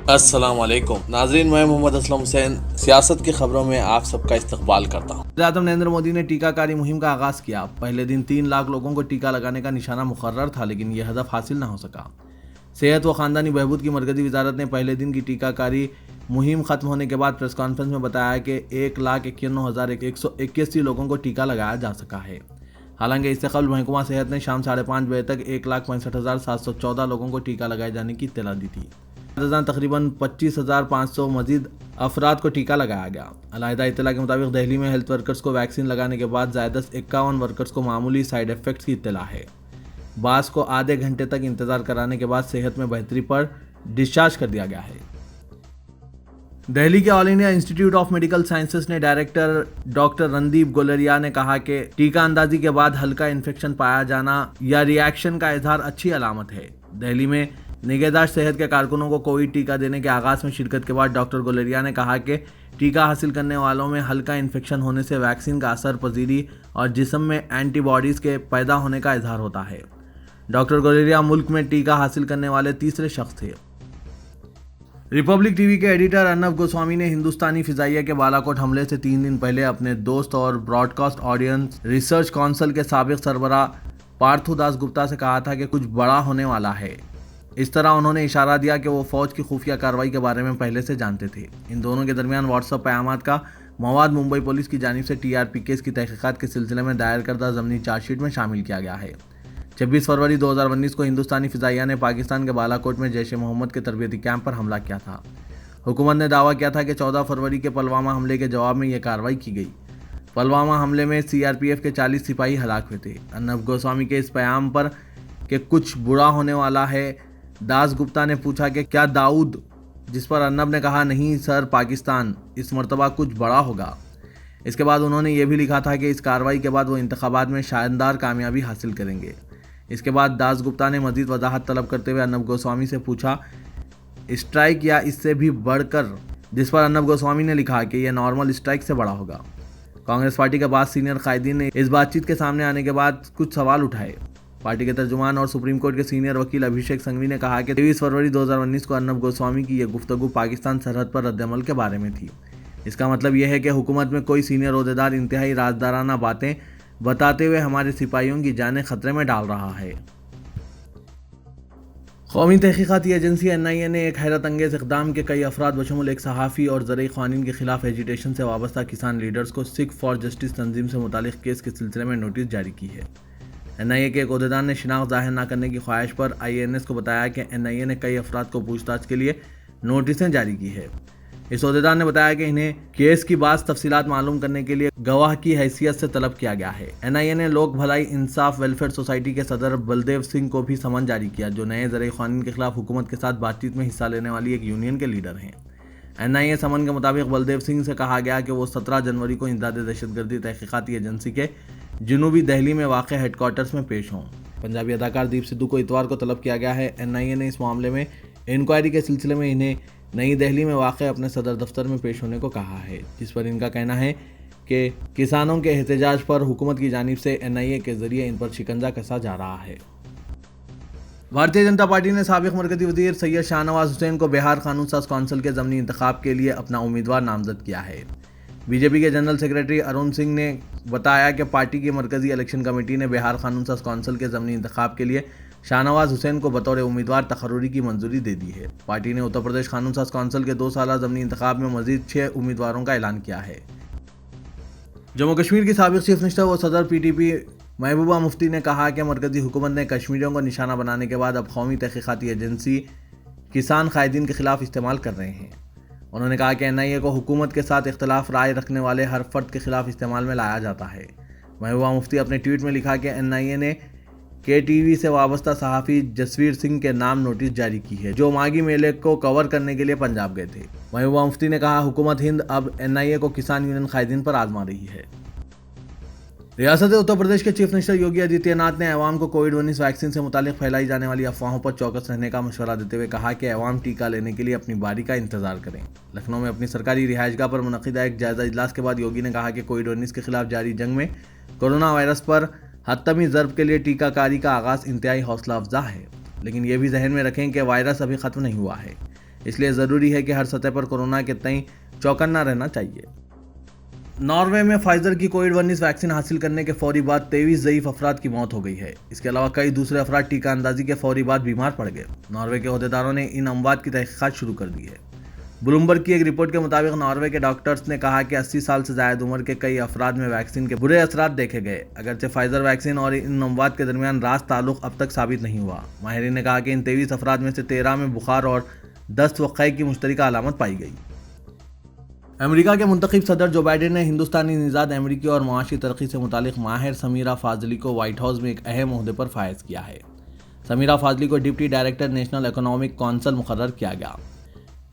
السلام علیکم ناظرین، میں محمد اسلم حسین سیاست کی خبروں میں آپ سب کا استقبال کرتا ہوں۔ وزیر اعظم نریندر مودی نے ٹیکہ کاری مہم کا آغاز کیا۔ پہلے دن 3 لاکھ لوگوں کو ٹیکہ لگانے کا نشانہ مقرر تھا، لیکن یہ ہدف حاصل نہ ہو سکا۔ صحت و خاندانی بہبود کی مرکزی وزارت نے پہلے دن کی ٹیکہ کاری مہم ختم ہونے کے بعد پریس کانفرنس میں بتایا کہ 1,91,181 لوگوں کو ٹیکہ لگایا جا سکا ہے۔ حالانکہ اس سے قبل محکمہ صحت نے شام 5:30 بجے تک 1,65,714 لوگوں کو ٹیکہ لگائے جانے کی اطلاع دی تھی۔ تقریباً 25,500 مزید افراد کو ٹیکہ لگایا گیا۔ علیحدہ اطلاع کے مطابق دہلی میں ہیلتھ ورکرز کو ویکسین لگانے کے بعد زائدہ 51 ورکرز کو معمولی سائیڈ ایفیکٹس کی اطلاع ہے۔ بعض کو آدھے گھنٹے تک انتظار کرانے کے بعد صحت میں بہتری پر ڈسچارج کر دیا گیا ہے۔ دہلی کے آل انڈیا انسٹی ٹیوٹ آف میڈیکل سائنسز نے ڈائریکٹر ڈاکٹر رندیپ گلیریا نے کہا کہ ٹیکہ اندازی کے بعد ہلکا انفیکشن پایا جانا یا ری ایکشن کا اظہار اچھی علامت ہے۔ دہلی میں نگہداشت صحت کے کارکنوں کو کووڈ ٹیکہ دینے کے آغاز میں شرکت کے بعد ڈاکٹر گلیریا نے کہا کہ ٹیکہ حاصل کرنے والوں میں ہلکا انفیکشن ہونے سے ویکسین کا اثر پذیری اور جسم میں اینٹی باڈیز کے پیدا ہونے کا اظہار ہوتا ہے۔ ڈاکٹر گلیریا ملک میں ٹیکہ حاصل کرنے والے تیسرے شخص تھے۔ ریپبلک ٹی وی کے ایڈیٹر ارنب گوسوامی نے ہندوستانی فضائیہ کے بالاکوٹ حملے سے 3 دن پہلے اپنے دوست اور broadcast audience research council کے سابق سربراہ پارتھو داس گپتا سے کہا تھا کہ کچھ بڑا ہونے والا ہے۔ اس طرح انہوں نے اشارہ دیا کہ وہ فوج کی خفیہ کارروائی کے بارے میں پہلے سے جانتے تھے۔ ان دونوں کے درمیان واٹس ایپ پیغامات کا مواد ممبئی پولیس کی جانب سے TRP کیس کی تحقیقات کے سلسلے میں دائر کردہ ضمنی چارج شیٹ میں شامل کیا گیا ہے۔ 26 فروری 2019 کو ہندوستانی فضائیہ نے پاکستان کے بالاکوٹ میں جیش محمد کے تربیتی کیمپ پر حملہ کیا تھا۔ حکومت نے دعویٰ کیا تھا کہ 14 فروری کے پلوامہ حملے کے جواب میں یہ کارروائی کی گئی۔ پلوامہ حملے میں CRPF کے 40 سپاہی ہلاک ہوئے تھے۔ ارنب گوسوامی کے اس پیام پر کہ کچھ برا ہونے والا ہے، داس گپتا نے پوچھا کہ کیا داؤد، جس پر ارنب نے کہا نہیں سر پاکستان، اس مرتبہ کچھ بڑا ہوگا۔ اس کے بعد انہوں نے یہ بھی لکھا تھا کہ اس کارروائی کے بعد وہ انتخابات میں شاندار کامیابی حاصل کریں گے۔ اس کے بعد داس گپتا نے مزید وضاحت طلب کرتے ہوئے ارنب گوسوامی سے پوچھا اسٹرائک یا اس سے بھی بڑھ کر، جس پر ارنب گوسوامی نے لکھا کہ یہ نارمل اسٹرائک سے بڑا ہوگا۔ کانگریس پارٹی کے بعض سینئر قائدین نے اس بات چیت کے سامنے آنے کے بعد کچھ سوال اٹھائے۔ پارٹی کے ترجمان اور سپریم کورٹ کے سینئر وکیل ابھیشیک سنگھوی نے کہا کہ 23 فروری 2019 کو ارنب گوسوامی کی یہ گفتگو پاکستان سرحد پر رد عمل کے بارے میں تھی۔ اس کا مطلب یہ ہے کہ حکومت میں کوئی سینئر عہدیدار انتہائی رازدارانہ باتیں بتاتے ہوئے ہمارے سپاہیوں کی جانیں خطرے میں ڈال رہا ہے۔ قومی تحقیقاتی ایجنسی NIA نے ایک حیرت انگیز اقدام کے کئی افراد بشمول ایک صحافی اور زرعی قوانین کے خلاف ایجیٹیشن سے وابستہ کسان لیڈرز کو سکھ فار جسٹس تنظیم سے متعلق کیس کے سلسلے میں نوٹس جاری کی ہے۔ NIA کے ایک عہدیدار نے شناخت ظاہر نہ کرنے کی خواہش پر IANS کو بتایا کہ NIA نے کئی افراد کو پوچھ تاچھ کے لیے نوٹسیں جاری کی ہے۔ اس عہدیدار نے بتایا کہ انہیں کیس کی بعض تفصیلات معلوم کرنے کے لیے گواہ کی حیثیت سے طلب کیا گیا ہے۔ NIA نے لوک بھلائی انصاف ویلفیئر سوسائٹی کے صدر بلدیو سنگھ کو بھی سمن جاری کیا، جو نئے زرعی قوانین کے خلاف حکومت کے ساتھ بات چیت میں حصہ لینے والی ایک یونین کے لیڈر ہیں۔ NIA سمن کے مطابق بلدیو سنگھ سے کہا گیا کہ وہ 17 جنوری کو امداد دہشت گردی تحقیقاتی ایجنسی کے جنوبی دہلی میں واقع ہیڈ کوارٹرز میں پیش ہوں۔ پنجابی اداکار دیپ سدھو کو اتوار کو طلب کیا گیا ہے۔ NIA نے اس معاملے میں انکوائری کے سلسلے میں انہیں نئی دہلی میں واقع اپنے صدر دفتر میں پیش ہونے کو کہا ہے، جس پر ان کا کہنا ہے کہ کسانوں کے احتجاج پر حکومت کی جانب سے NIA کے ذریعے ان پر شکنجہ کسا جا رہا ہے۔ بھارتیہ جنتا پارٹی نے سابق مرکزی وزیر سید شاہ نواز حسین کو بہار قانون ساز کونسل کے ضمنی انتخاب کے لیے اپنا امیدوار نامزد کیا ہے۔ BJP کے جنرل سیکریٹری ارون سنگھ نے بتایا کہ پارٹی کی مرکزی الیکشن کمیٹی نے بہار قانون ساز کونسل کے ضمنی انتخاب کے لیے شاہ نواز حسین کو بطور امیدوار تقرری کی منظوری دے دی ہے۔ پارٹی نے اتر پردیش قانون ساز کونسل کے 2 سالہ ضمنی انتخاب میں مزید 6 امیدواروں کا اعلان کیا ہے۔ جموں کشمیر کی سابق چیف منسٹر و صدر PTP محبوبہ مفتی نے کہا کہ مرکزی حکومت نے کشمیریوں کو نشانہ بنانے کے بعد اب قومی تحقیقاتی ایجنسی کسان قائدین کے خلاف استعمال کر رہے ہیں۔ انہوں نے کہا کہ NIA کو حکومت کے ساتھ اختلاف رائے رکھنے والے ہر فرد کے خلاف استعمال میں لایا جاتا ہے۔ محبوبہ مفتی اپنے ٹویٹ میں لکھا کہ NIA نے KTV سے وابستہ صحافی جسویر سنگھ کے نام نوٹس جاری کی ہے، جو ماگھی میلے کو کور کرنے کے لیے پنجاب گئے تھے۔ محبوبہ مفتی نے کہا حکومت ہند اب NIA کو کسان یونین قائدین پر آزما رہی ہے۔ ریاست اتر پردیش کے چیف منسٹر یوگی آدتیہ ناتھ نے عوام کو کووڈ-19 ویکسین سے متعلق پھیلائی جانے والی افواہوں پر چوکس رہنے کا مشورہ دیتے ہوئے کہا کہ عوام ٹیکہ لینے کے لیے اپنی باری کا انتظار کریں۔ لکھنؤ میں اپنی سرکاری رہائش گاہ پر منعقدہ ایک جائزہ اجلاس کے بعد یوگی نے کہا کہ کووڈ-19 کے خلاف جاری جنگ میں کورونا وائرس پر حتمی ضرب کے لیے ٹیکہ کاری کا آغاز انتہائی حوصلہ افزا ہے، لیکن یہ بھی ذہن میں رکھیں کہ وائرس ابھی ختم نہیں ہوا ہے۔ اس لیے ضروری ہے کہ ہر سطح پر کورونا کے تئیں چوکنا رہنا چاہیے۔ ناروے میں فائزر کی کووڈ-19 ویکسین حاصل کرنے کے فوری بعد 23 ضعیف افراد کی موت ہو گئی ہے۔ اس کے علاوہ کئی دوسرے افراد ٹیکہ اندازی کے فوری بعد بیمار پڑ گئے۔ ناروے کے عہدیداروں نے ان اموات کی تحقیقات شروع کر دی ہے۔ بلومبرگ کی ایک رپورٹ کے مطابق ناروے کے ڈاکٹرز نے کہا کہ 80 سال سے زائد عمر کے کئی افراد میں ویکسین کے برے اثرات دیکھے گئے، اگرچہ فائزر ویکسین اور ان اموات کے درمیان راست تعلق اب تک ثابت نہیں ہوا۔ ماہرین نے کہا کہ ان 23 افراد میں سے 13 میں بخار اور دست و قے کی مشترکہ علامت پائی گئی۔ امریکہ کے منتخب صدر جو بائیڈن نے ہندوستانی نژاد امریکی اور معاشی ترقی سے متعلق ماہر سمیرا فاضلی کو وائٹ ہاؤس میں ایک اہم عہدے پر فائز کیا ہے۔ سمیرا فاضلی کو deputy director national economic council مقرر کیا گیا۔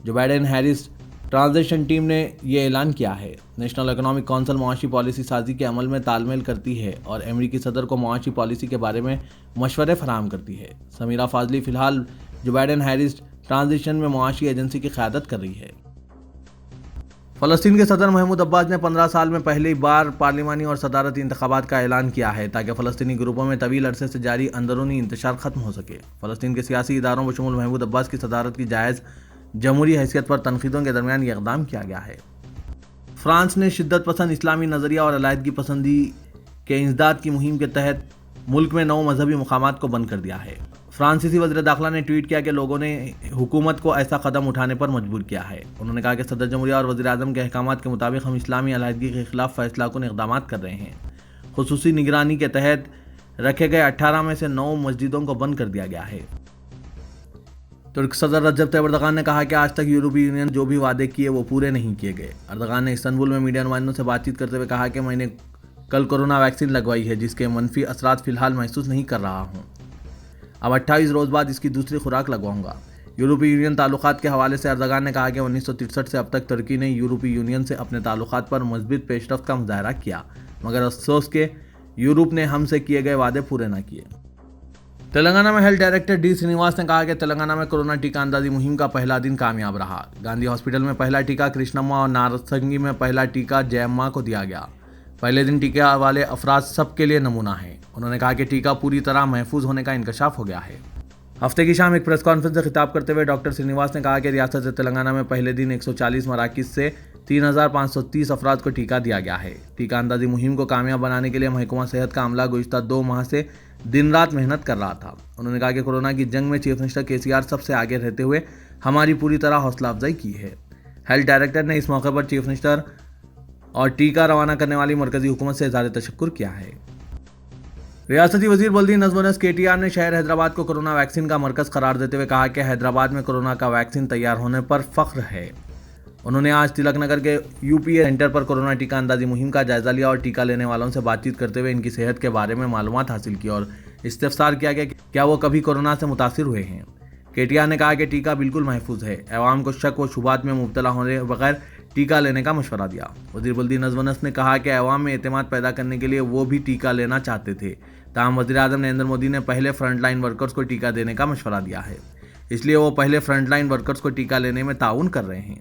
Joe Biden Harris transition team نے یہ اعلان کیا ہے۔ نیشنل اکنامک کونسل معاشی پالیسی سازی کے عمل میں تال میل کرتی ہے اور امریکی صدر کو معاشی پالیسی کے بارے میں مشورے فراہم کرتی ہے۔ سمیرا فاضلی فی الحال جو بائیڈن ہیرس ٹرانزیشن میں معاشی ایجنسی کی قیادت کر رہی ہے۔ فلسطین کے صدر محمود عباس نے 15 سال میں پہلی بار پارلیمانی اور صدارتی انتخابات کا اعلان کیا ہے تاکہ فلسطینی گروپوں میں طویل عرصے سے جاری اندرونی انتشار ختم ہو سکے۔ فلسطین کے سیاسی اداروں بشمول محمود عباس کی صدارت کی جائز جمہوری حیثیت پر تنقیدوں کے درمیان یہ اقدام کیا گیا ہے۔ فرانس نے شدت پسند اسلامی نظریہ اور علیحدگی پسندی کے انسداد کی مہم کے تحت ملک میں 9 مذہبی مقامات کو بند کر دیا ہے۔ فرانسیسی وزیر داخلہ نے ٹویٹ کیا کہ لوگوں نے حکومت کو ایسا قدم اٹھانے پر مجبور کیا ہے۔ انہوں نے کہا کہ صدر جمہوریہ اور وزیر اعظم کے احکامات کے مطابق ہم اسلامی علیحدگی کے خلاف فیصلہ کن اقدامات کر رہے ہیں۔ خصوصی نگرانی کے تحت رکھے گئے 18 میں سے 9 مسجدوں کو بند کر دیا گیا ہے۔ ترک صدر رجب طیب اردغان نے کہا کہ آج تک یورپی یونین جو بھی وعدے کیے وہ پورے نہیں کیے گئے۔ اردغان نے استنبول میں میڈیا نمائندوں سے بات چیت کرتے ہوئے کہا کہ میں نے کل کورونا ویکسین لگوائی ہے جس کے منفی اثرات فی الحال محسوس نہیں کر رہا ہوں۔ اب 28 روز بعد اس کی دوسری خوراک لگواؤں گا۔ یورپی یونین تعلقات کے حوالے سے اردغان نے کہا کہ 1963 سے اب تک ترکی نے یورپی یونین سے اپنے تعلقات پر مثبت پیش رفت کا مظاہرہ کیا، مگر افسوس کہ یورپ نے ہم سے کیے گئے وعدے پورے نہ کیے۔ تلنگانہ میں ہیلتھ ڈائریکٹر ڈی سرینواس نے کہا کہ تلنگانہ میں کورونا ٹیکہ اندازی مہم کا پہلا دن کامیاب رہا۔ گاندھی ہاسپٹل میں پہلا ٹیکہ کرشنما اور نارسنگی میں پہلا ٹیکہ جیمما کو دیا گیا۔ پہلے دن ٹیکہ والے افراد سب کے لیے نمونہ ہیں۔ انہوں نے کہا کہ ٹیکہ پوری طرح محفوظ ہونے کا انکشاف ہو گیا ہے۔ ہفتے کی شام ایک پریس کانفرنس سے خطاب کرتے ہوئے ڈاکٹر سرینواس نے کہا کہ ریاست تلنگانہ میں پہلے دن 140 مراکز سے 3530 افراد کو ٹیکہ دیا گیا ہے۔ ٹیکہ اندازی مہم کو کامیاب بنانے کے لیے محکمہ صحت کا عملہ گزشتہ 2 ماہ سے دن رات محنت کر رہا تھا۔ انہوں نے کہا کہ کورونا کی جنگ میں چیف منسٹر KCR سب سے آگے رہتے ہوئے ہماری پوری طرح حوصلہ افزائی کی ہے۔ ہیلتھ ڈائریکٹر نے اس موقع پر چیف منسٹر اور ٹیکہ روانہ کرنے والی مرکزی حکومت سے اظہار تشکر کیا ہے۔ ریاستی وزیر بلدی نظم و نسق KTR نے شہر حیدرآباد کو کورونا ویکسین کا مرکز قرار دیتے ہوئے کہا کہ حیدرآباد میں کورونا کا ویکسین تیار ہونے پر فخر ہے۔ انہوں نے آج تلک نگر کے UPA سینٹر پر کورونا ٹیکہ اندازی مہم کا جائزہ لیا اور ٹیکہ لینے والوں سے بات چیت کرتے ہوئے ان کی صحت کے بارے میں معلومات حاصل کی اور استفسار کیا کہ کیا وہ کبھی کورونا سے متاثر ہوئے ہیں۔ KTR نے کہا کہ ٹیکہ بالکل محفوظ ہے۔ عوام کو شک و شبہات میں مبتلا ہونے بغیر ٹیکہ لینے کا مشورہ دیا۔ وزیر بلدی نظم و نسق نے کہا کہ عوام میں اعتماد پیدا کرنے کے لیے وہ بھی ٹیکہ لینا چاہتے تھے، تاہم وزیر اعظم نریندر مودی نے پہلے فرنٹ لائن ورکرز کو ٹیکہ دینے کا مشورہ دیا ہے، اس لیے وہ پہلے فرنٹ لائن ورکرز کو ٹیکہ لینے میں تعاون کر رہے ہیں۔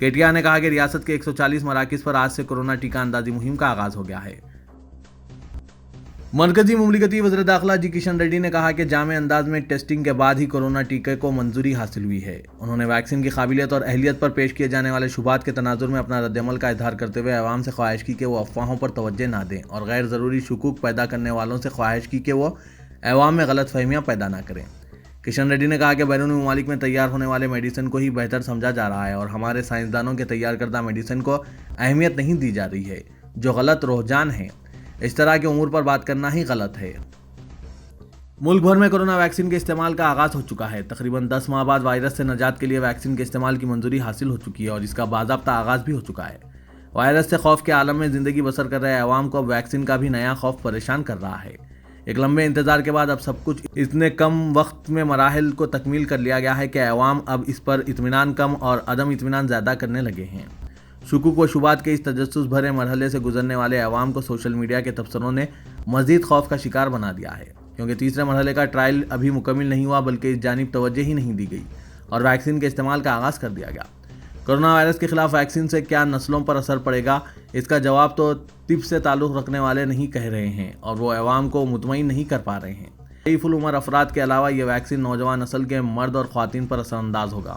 KTR نے کہا کہ ریاست کے 140 مراکز پر آج سے کورونا ٹیکہ اندازی مہم کا آغاز ہو گیا ہے۔ مرکزی مملکتی وزیر داخلہ جی کشن ریڈی نے کہا کہ جامع انداز میں ٹیسٹنگ کے بعد ہی کورونا ٹیکے کو منظوری حاصل ہوئی ہے۔ انہوں نے ویکسین کی قابلیت اور اہلیت پر پیش کیے جانے والے شبہات کے تناظر میں اپنا رد عمل کا اظہار کرتے ہوئے عوام سے خواہش کی کہ وہ افواہوں پر توجہ نہ دیں اور غیر ضروری شکوک پیدا کرنے والوں سے خواہش کی کہ وہ عوام میں غلط فہمیاں پیدا نہ کریں۔ کشن ریڈی نے کہا کہ بیرونی ممالک میں تیار ہونے والے میڈیسن کو ہی بہتر سمجھا جا رہا ہے اور ہمارے سائنسدانوں کے تیار کردہ میڈیسن کو اہمیت نہیں دی جا رہی ہے، جو غلط رجحان ہے۔ اس طرح کے امور پر بات کرنا ہی غلط ہے۔ ملک بھر میں کورونا ویکسین کے استعمال کا آغاز ہو چکا ہے۔ تقریباً 10 ماہ بعد وائرس سے نجات کے لیے ویکسین کے استعمال کی منظوری حاصل ہو چکی ہے اور اس کا باضابطہ آغاز بھی ہو چکا ہے۔ وائرس سے خوف کے عالم میں زندگی بسر کر رہے عوام کو اب ویکسین کا بھی نیا خوف پریشان کر رہا ہے۔ ایک لمبے انتظار کے بعد اب سب کچھ اتنے کم وقت میں مراحل کو تکمیل کر لیا گیا ہے کہ عوام اب اس پر اطمینان کم اور عدم اطمینان زیادہ کرنے لگے ہیں۔ شکوک و شبہات کے اس تجسس بھرے مرحلے سے گزرنے والے عوام کو سوشل میڈیا کے تبصروں نے مزید خوف کا شکار بنا دیا ہے، کیونکہ تیسرے مرحلے کا ٹرائل ابھی مکمل نہیں ہوا بلکہ اس جانب توجہ ہی نہیں دی گئی اور ویکسین کے استعمال کا آغاز کر دیا گیا۔ کورونا وائرس کے خلاف ویکسین سے کیا نسلوں پر اثر پڑے گا، اس کا جواب تو طب سے تعلق رکھنے والے نہیں کہہ رہے ہیں اور وہ عوام کو مطمئن نہیں کر پا رہے ہیں۔ ضعیف العمر افراد کے علاوہ یہ ویکسین نوجوان نسل کے مرد اور خواتین پر اثر انداز ہوگا۔